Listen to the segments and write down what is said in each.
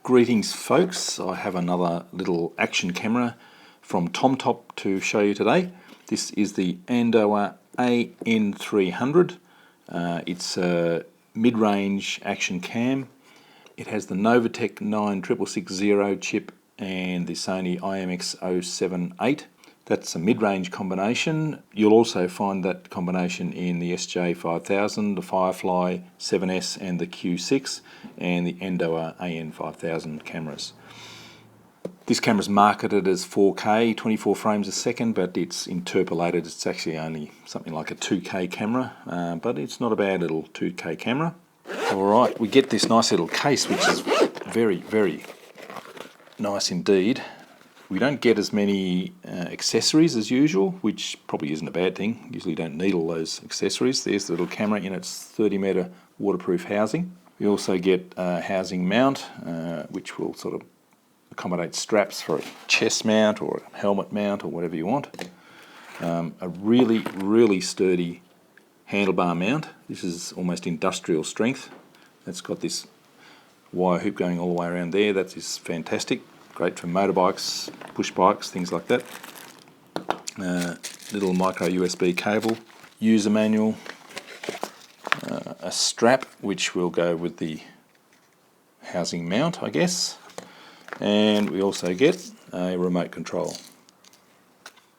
Greetings folks, I have another little action camera from TomTop to show you today. This is the Andoa AN300. It's a mid-range action cam. It has the Novatech 96660 chip and the Sony IMX078. That's a mid-range combination. You'll also find that combination in the SJ5000, the Firefly 7S and the Q6 and the Andoa AN5000 cameras. This camera is marketed as 4K, 24 frames a second, but it's interpolated. It's actually only something like a 2K camera, but it's not a bad little 2K camera. Alright, we get this nice little case, which is very, very nice indeed. We don't get as many accessories as usual, which probably isn't a bad thing. Usually don't need all those accessories. There's the little camera in its 30-metre waterproof housing. We also get a housing mount, which will sort of accommodate straps for a chest mount or a helmet mount or whatever you want. A really, really sturdy handlebar mount. This is almost industrial strength. That's got this wire hoop going all the way around there. That is fantastic. Great for motorbikes, push bikes, things like that. Little micro USB cable, user manual, a strap which will go with the housing mount, I guess, and we also get a remote control.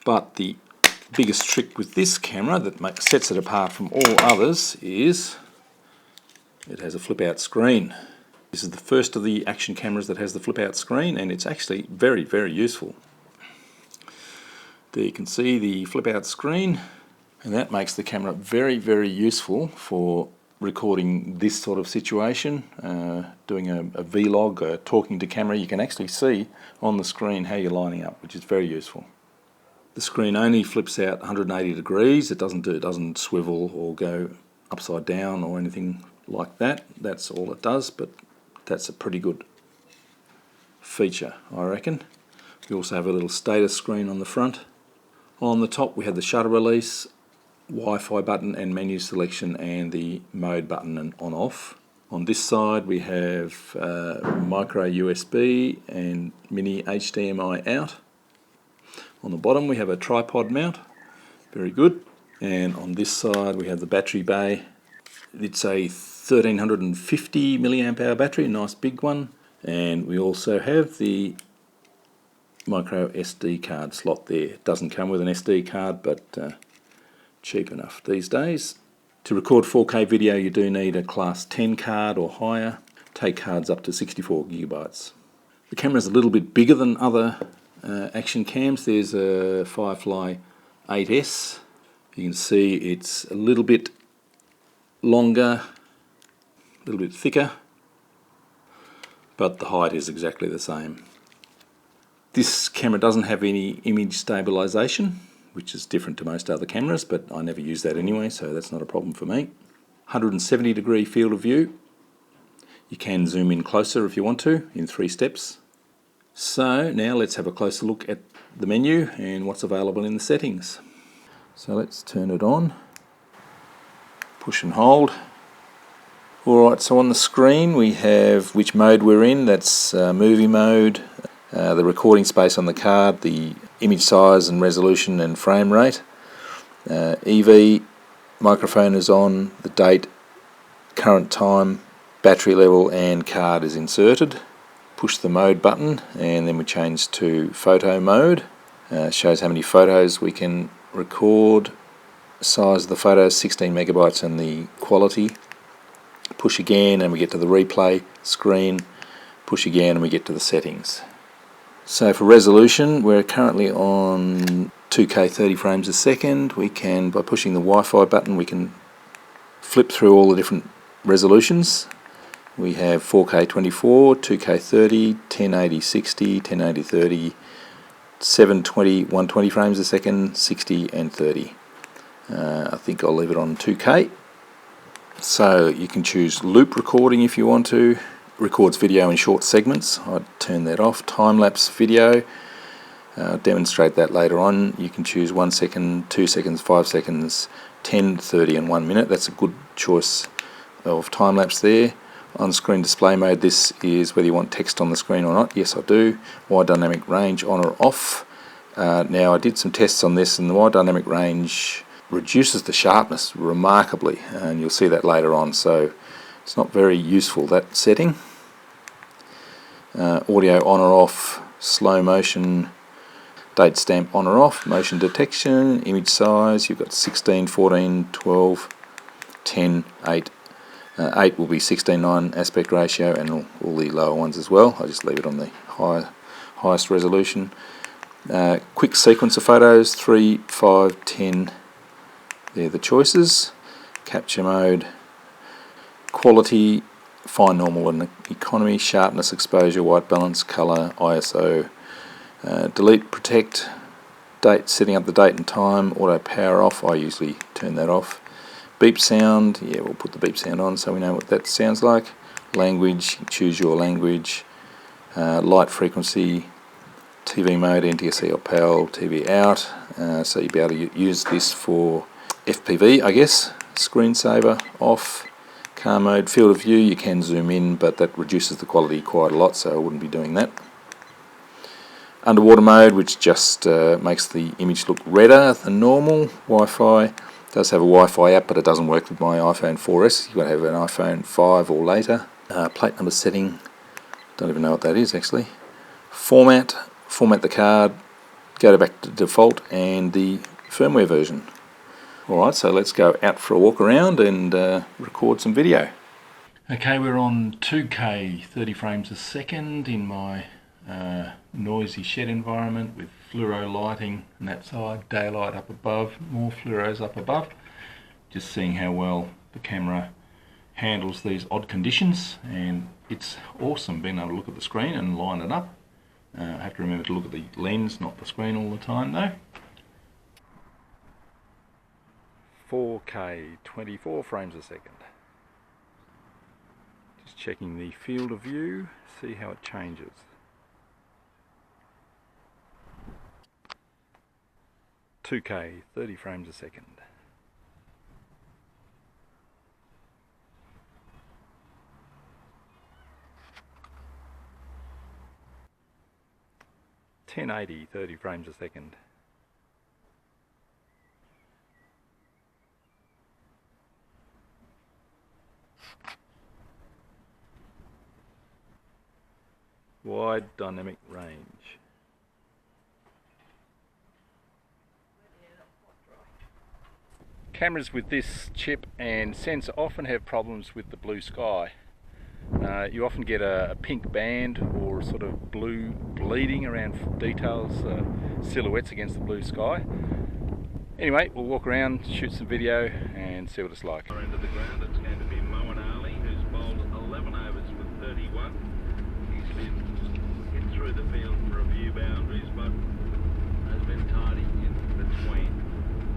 But the biggest trick with this camera that sets it apart from all others is it has a flip-out screen. This is the first of the action cameras that has the flip-out screen, and it's actually very, very useful. There you can see the flip-out screen, and that makes the camera very, very useful for recording this sort of situation, doing a vlog, talking to camera. You can actually see on the screen how you're lining up, which is very useful. The screen only flips out 180 degrees. It doesn't swivel or go upside down or anything like that. That's all it does, but that's a pretty good feature, I reckon. We also have a little status screen on the front. On the top we have the shutter release, Wi-Fi button and menu selection, and the mode button and on-off. On this side we have micro USB and mini HDMI out. On the bottom we have a tripod mount, very good. And on this side we have the battery bay. It's a 1350 milliamp hour battery, a nice big one, and we also have the micro SD card slot there. It doesn't come with an SD card, but cheap enough these days. To record 4K video you do need a class 10 card or higher. Take cards up to 64 gigabytes. The camera is a little bit bigger than other action cams. There's a Firefly 8S. You can see it's a little bit longer, a little bit thicker, but the height is exactly the same. This camera doesn't have any image stabilization, which is different to most other cameras, but I never use that anyway, so that's not a problem for me. 170 degree field of view. You can zoom in closer if you want to, in 3 steps. So now let's have a closer look at the menu and what's available in the settings. So let's turn it on. Push and hold. Alright, so on the screen we have which mode we're in. That's movie mode, the recording space on the card, the image size and resolution and frame rate. EV, microphone is on, the date, current time, battery level and card is inserted. Push the mode button and then we change to photo mode. Shows how many photos we can record. Size of the photos 16 megabytes and the quality. Push again and we get to the replay screen. Push again and we get to the settings. So for resolution we're currently on 2K 30 frames a second. We can, by pushing the Wi-Fi button, we can flip through all the different resolutions. We have 4K 24, 2K 30, 1080 60, 1080 30, 720, 120 frames a second, 60 and 30. I think I'll leave it on 2K. So you can choose loop recording if you want to. Records video in short segments. I'd turn that off. Time-lapse video. I'll demonstrate that later on. You can choose 1 second, 2 seconds, 5 seconds, 10, 30 and 1 minute. That's a good choice of time-lapse there. On screen display mode, this is whether you want text on the screen or not. Yes, I do. Wide dynamic range on or off. Now I did some tests on this, and the wide dynamic range reduces the sharpness remarkably, and you'll see that later on, so it's not very useful, that setting. Audio on or off, slow motion, date stamp on or off, motion detection, image size, you've got 16, 14, 12, 10, 8. 8 will be 16:9 aspect ratio, and all the lower ones as well. I just leave it on the highest resolution. Quick sequence of photos, 3, 5, 10, they're the choices. Capture mode, quality, fine, normal and economy, sharpness, exposure, white balance, colour, ISO, delete, protect, date, setting up the date and time, auto power off, I usually turn that off. Beep sound, yeah, we'll put the beep sound on so we know what that sounds like. Language, choose your language. Light frequency, TV mode, NTSC or PAL, TV out, so you'll be able to use this for FPV, I guess. Screensaver off. Car mode, field of view, you can zoom in, but that reduces the quality quite a lot, so I wouldn't be doing that. Underwater mode, which just makes the image look redder than normal. Wi-Fi, does have a Wi-Fi app, but it doesn't work with my iPhone 4S. You've got to have an iPhone 5 or later. Plate number setting, don't even know what that is actually. Format the card, go back to default, and the firmware version. Alright, so let's go out for a walk around and record some video. Okay, we're on 2K 30 frames a second in my noisy shed environment with fluoro lighting on that side, daylight up above, more fluoros up above. Just seeing how well the camera handles these odd conditions, and it's awesome being able to look at the screen and line it up. I have to remember to look at the lens, not the screen all the time though. 4K 24 frames a second. Just checking the field of view, see how it changes. .2K 30 frames a second. .1080 30 frames a second. Wide dynamic range. Cameras with this chip and sensor often have problems with the blue sky. You often get a pink band or sort of blue bleeding around details, silhouettes against the blue sky. Anyway, we'll walk around, shoot some video and see what it's like. Into the ground, it's going to be Moen Ali, who's bowled 11 overs with 31. He's been hit through the field for a few boundaries, but has been tidy in between.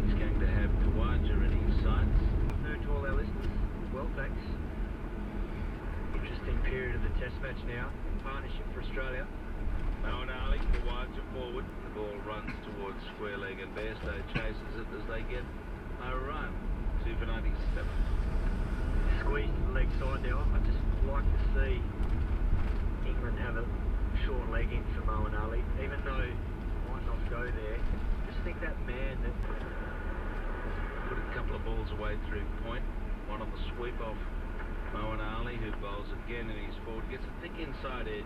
He's going to have Kawaja in his sights. Afternoon to all our listeners. Well, thanks. Interesting period of the test match now. Partnership for Australia. Moen Ali, Kawaja forward. The ball runs towards square leg and Bairstow chases it as they get a run. 2 for 97. Squeeze to the leg side now. I'd just like to see England have a short leg in for Moen Ali, even though it might not go there. Just think that man that Put a couple of balls away through point. One on the sweep off Moen Ali, who bowls again in his forward. Gets a thick inside edge.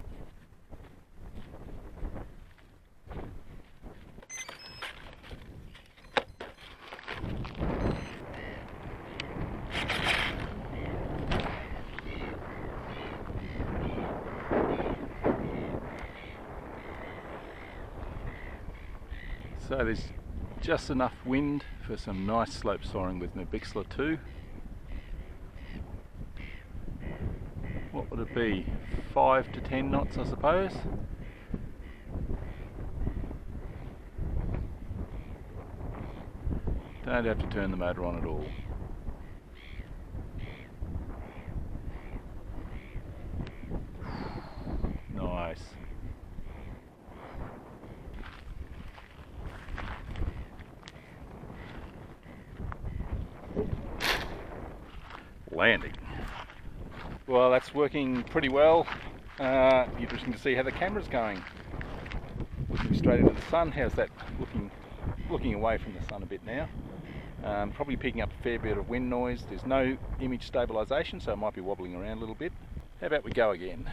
So there's just enough wind for some nice slope soaring with Nubixla 2. What would it be? 5 to 10 knots, I suppose. Don't have to turn the motor on at all. Nice. Landing. Well, that's working pretty well. Interesting to see how the camera's going. Looking straight into the sun. How's that looking? Looking away from the sun a bit now. Probably picking up a fair bit of wind noise. There's no image stabilisation, so it might be wobbling around a little bit. How about we go again?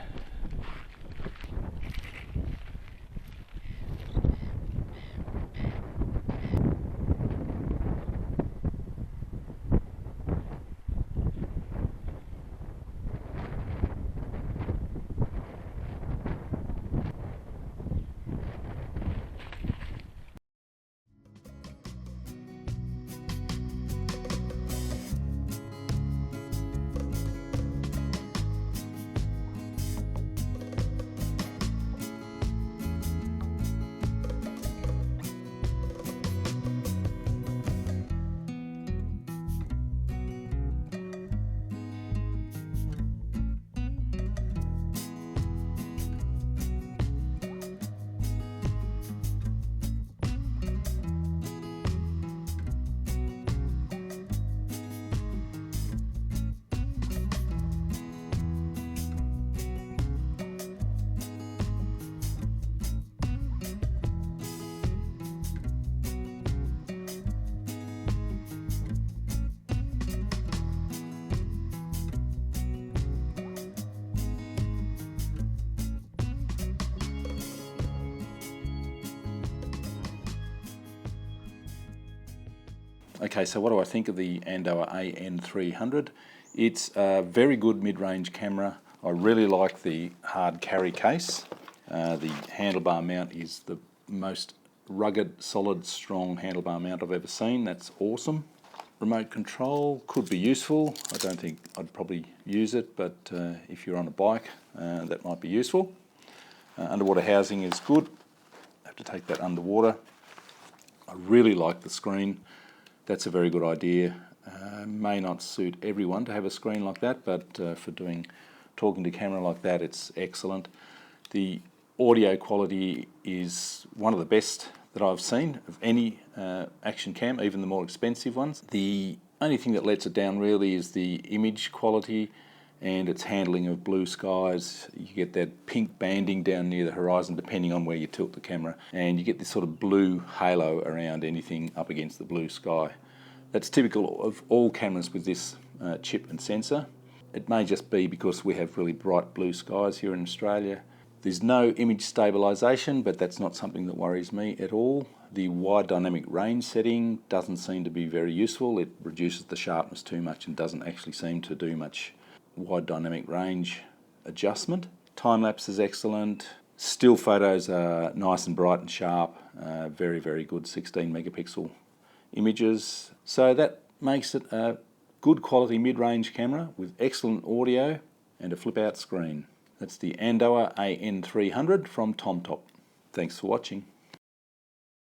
Okay, so what do I think of the Andauer AN300? It's a very good mid-range camera. I really like the hard carry case. The handlebar mount is the most rugged, solid, strong handlebar mount I've ever seen. That's awesome. Remote control could be useful. I don't think I'd probably use it, but if you're on a bike, that might be useful. Underwater housing is good. Have to take that underwater. I really like the screen. That's a very good idea. May not suit everyone to have a screen like that, but for talking to camera like that, it's excellent. The audio quality is one of the best that I've seen of any action cam, even the more expensive ones. The only thing that lets it down really is the image quality and its handling of blue skies. You get that pink banding down near the horizon depending on where you tilt the camera, and you get this sort of blue halo around anything up against the blue sky. That's typical of all cameras with this chip and sensor. It may just be because we have really bright blue skies here in Australia. There's no image stabilisation, but that's not something that worries me at all. The wide dynamic range setting doesn't seem to be very useful. It reduces the sharpness too much and doesn't actually seem to do much wide dynamic range adjustment. Time-lapse is excellent. Still photos are nice and bright and sharp. Very, very good 16 megapixel images. So that makes it a good quality mid-range camera with excellent audio and a flip-out screen. That's the Andauer AN300 from TomTop. Thanks for watching.